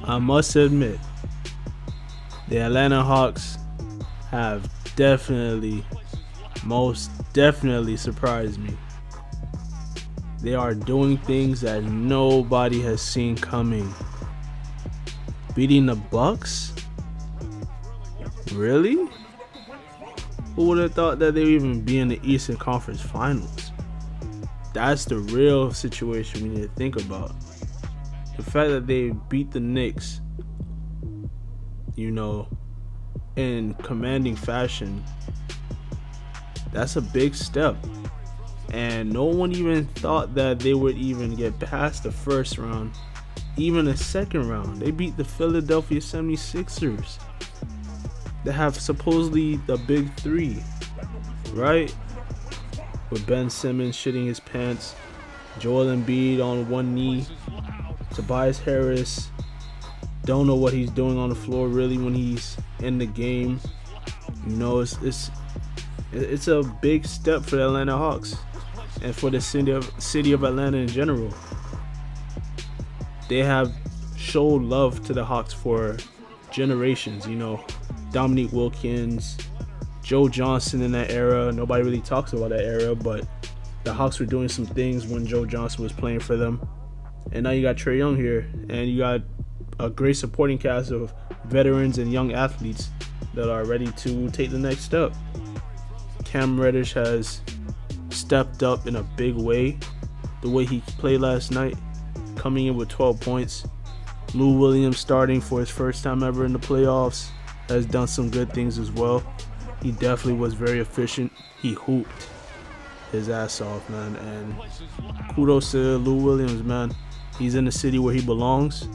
I must admit, the Atlanta Hawks have most definitely surprised me. They are doing things that nobody has seen coming. Beating the Bucks? Really? Who would have thought that they would even be in the Eastern Conference Finals? That's the real situation we need to think about. The fact that they beat the Knicks, in commanding fashion, that's a big step. And no one even thought that they would even get past the first round, even the second round. They beat the Philadelphia 76ers. They have supposedly the big three, right? With Ben Simmons shitting his pants, Joel Embiid on one knee, Tobias Harris don't know what he's doing on the floor really when he's in the game. It's a big step for the Atlanta Hawks and for the city of Atlanta in general. They have showed love to the Hawks for generations. Dominique Wilkins, Joe Johnson in that era. Nobody really talks about that era, but the Hawks were doing some things when Joe Johnson was playing for them. And now you got Trae Young here, and you got a great supporting cast of veterans and young athletes that are ready to take the next step. Cam Reddish has stepped up in a big way. The way he played last night, coming in with 12 points. Lou Williams starting for his first time ever in the playoffs, has done some good things as well. He definitely was very efficient. He hooped his ass off, man. And kudos to Lou Williams, man. He's in the city where he belongs.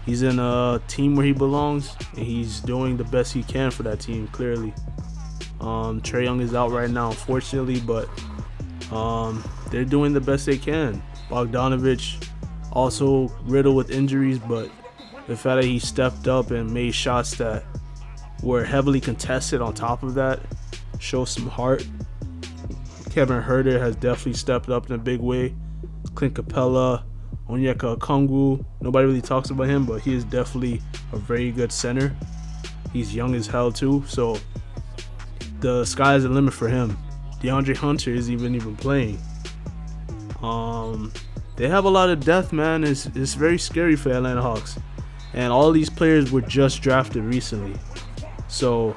He's in a team where he belongs, and he's doing the best he can for that team, clearly. Trae Young is out right now, unfortunately, but they're doing the best they can. Bogdanovich also riddled with injuries, but the fact that he stepped up and made shots that were heavily contested on top of that shows some heart. Kevin Huerter has definitely stepped up in a big way. Clint Capella, Onyeka Okongwu, nobody really talks about him, but he is definitely a very good center. He's young as hell too, so the sky is the limit for him. DeAndre Hunter isn't even playing. They have a lot of depth, man. It's very scary for the Atlanta Hawks. And all these players were just drafted recently. So,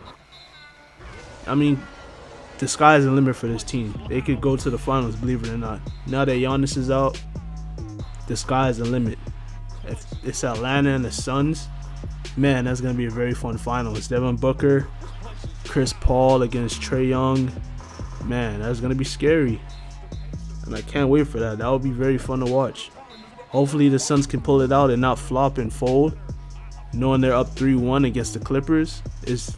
the sky is the limit for this team. They could go to the finals, believe it or not. Now that Giannis is out, the sky is the limit. If it's Atlanta and the Suns, man, that's going to be a very fun final. It's Devin Booker, Chris Paul against Trae Young. Man, that's going to be scary. And I can't wait for that. That will be very fun to watch. Hopefully the Suns can pull it out and not flop and fold. Knowing they're up 3-1 against the Clippers, it's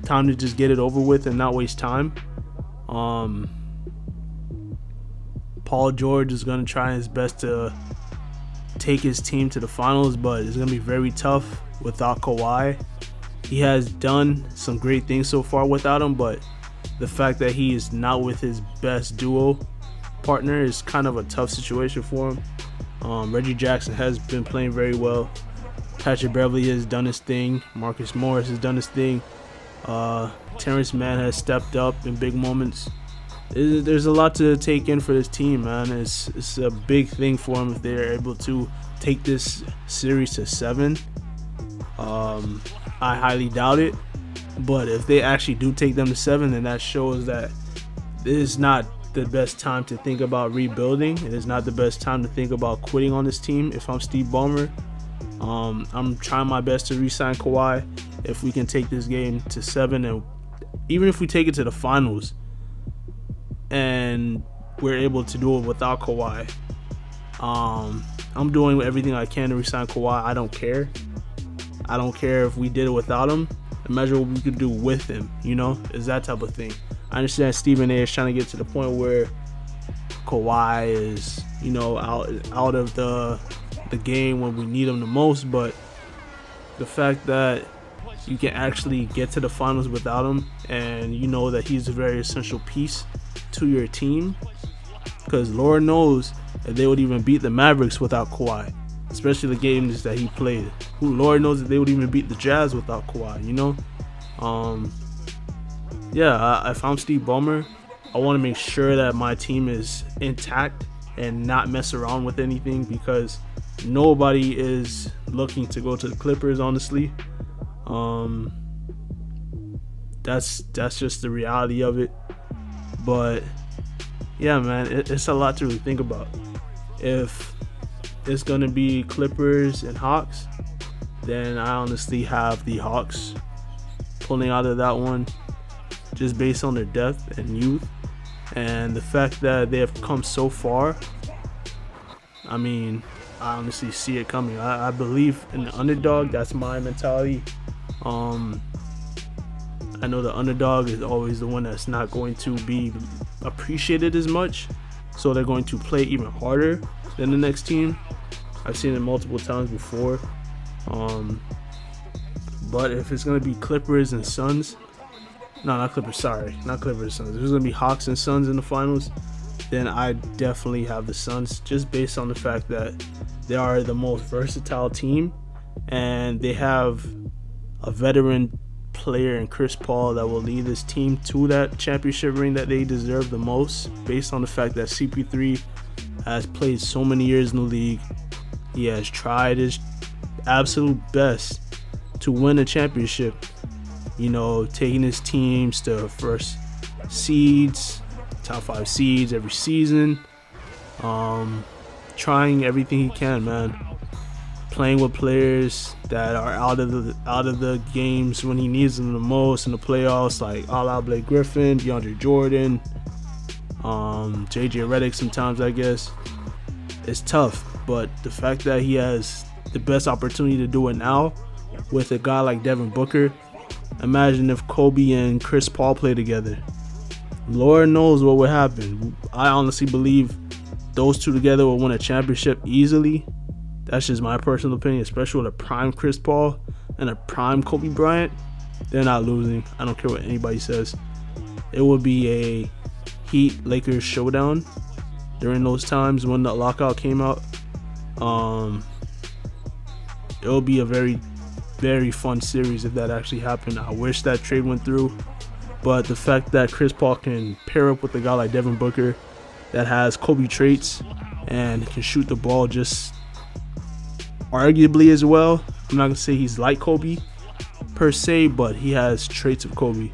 time to just get it over with and not waste time. Paul George is going to try his best to take his team to the finals, but it's going to be very tough without Kawhi. He has done some great things so far without him, but the fact that he is not with his best duo partner is kind of a tough situation for him. Reggie Jackson has been playing very well. Patrick Beverley has done his thing. Marcus Morris has done his thing. Terrence Mann has stepped up in big moments. There's a lot to take in for this team, man. It's a big thing for them if they're able to take this series to 7. I highly doubt it, but if they actually do take them to 7, then that shows that this is not the best time to think about rebuilding. It is not the best time to think about quitting on this team. If I'm Steve Ballmer, I'm trying my best to re-sign Kawhi. If we can take this game to 7, and even if we take it to the finals and we're able to do it without Kawhi, I'm doing everything I can to re-sign Kawhi. I don't care. I don't care if we did it without him. Imagine what we could do with him, is that type of thing. I understand Stephen A is trying to get to the point where Kawhi is, out of the game when we need him the most, but the fact that you can actually get to the finals without him, and you know that he's a very essential piece to your team, because Lord knows that they would even beat the Mavericks without Kawhi. especially the games that he played. Who Lord knows if they would even beat the Jazz without Kawhi, you know? If I'm Steve Ballmer, I want to make sure that my team is intact and not mess around with anything, because nobody is looking to go to the Clippers, honestly. That's just the reality of it. But yeah, man, it's a lot to really think about. If it's gonna be Clippers and Hawks, then I honestly have the Hawks pulling out of that one, just based on their depth and youth and the fact that they have come so far. I mean, I honestly see it coming. I believe in the underdog. That's my mentality. I know the underdog is always the one that's not going to be appreciated as much, so they're going to play even harder than the next team. I've seen it multiple times before. But if it's going to be Clippers and Suns, not Clippers and Suns. If it's going to be Hawks and Suns in the finals, then I definitely have the Suns, just based on the fact that they are the most versatile team and they have a veteran player in Chris Paul that will lead this team to that championship ring that they deserve the most, based on the fact that CP3 has played so many years in the league. He has tried his absolute best to win a championship, you know, taking his teams to first seeds, top 5 seeds every season, trying everything he can, man. Playing with players that are out of the games when he needs them the most in the playoffs, like a la Blake Griffin, DeAndre Jordan, JJ Redick sometimes, I guess. It's tough, but the fact that he has the best opportunity to do it now with a guy like Devin Booker, imagine if Kobe and Chris Paul play together. Lord knows what would happen. I honestly believe those two together will win a championship easily. That's just my personal opinion, especially with a prime Chris Paul and a prime Kobe Bryant. They're not losing. I don't care what anybody says. It would be a Heat-Lakers showdown during those times when the lockout came out. It will be a very, very fun series if that actually happened. I wish that trade went through. But the fact that Chris Paul can pair up with a guy like Devin Booker that has Kobe traits and can shoot the ball just arguably as well. I'm not going to say he's like Kobe per se, but he has traits of Kobe,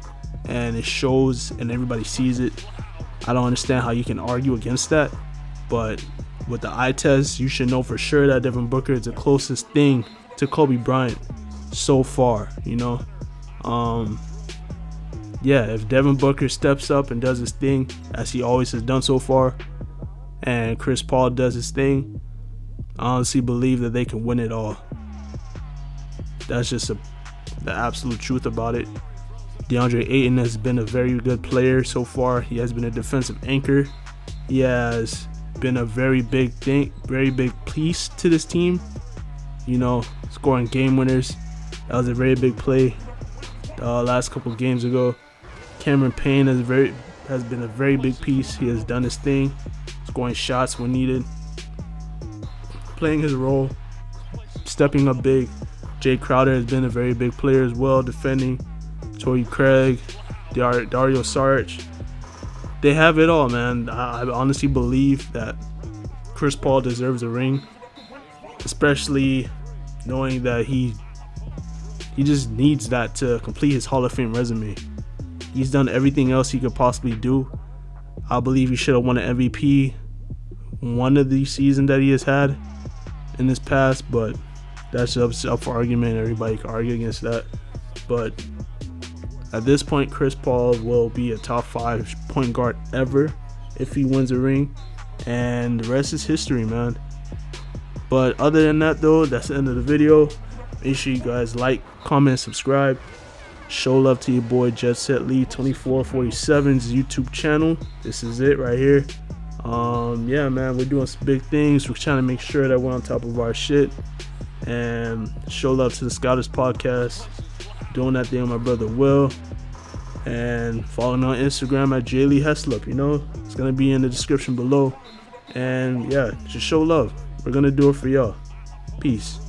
and it shows and everybody sees it. I don't understand how you can argue against that, but with the eye test, you should know for sure that Devin Booker is the closest thing to Kobe Bryant so far, you know. If Devin Booker steps up and does his thing as he always has done so far, and Chris Paul does his thing, I honestly believe that they can win it all. That's just the absolute truth about it. DeAndre Ayton has been a very good player so far. He has been a defensive anchor. He has been a very big piece to this team. You know, scoring game winners. That was a very big play last couple of games ago. Cameron Payne has been a very big piece. He has done his thing, scoring shots when needed, playing his role, stepping up big. Jay Crowder has been a very big player as well, defending. Torrey Craig, Dario Saric. They have it all, man. I honestly believe that Chris Paul deserves a ring, especially knowing that he just needs that to complete his Hall of Fame resume. He's done everything else he could possibly do. I believe he should have won an MVP one of the seasons that he has had in this past, but that's up for argument. Everybody can argue against that. But at this point, Chris Paul will be a top 5 point guard ever if he wins a ring, and the rest is history, man. But other than that, though, that's the end of the video. Make sure you guys like, comment, subscribe. Show love to your boy Jet Set Lee 2447's YouTube channel. This is it right here. Yeah, man, we're doing some big things. We're trying to make sure that we're on top of our shit, and show love to the Scouters podcast. Doing that thing with my brother Will, and following on Instagram at JLee Heslop. You know, it's gonna be in the description below. And yeah, just show love. We're gonna do it for y'all. Peace.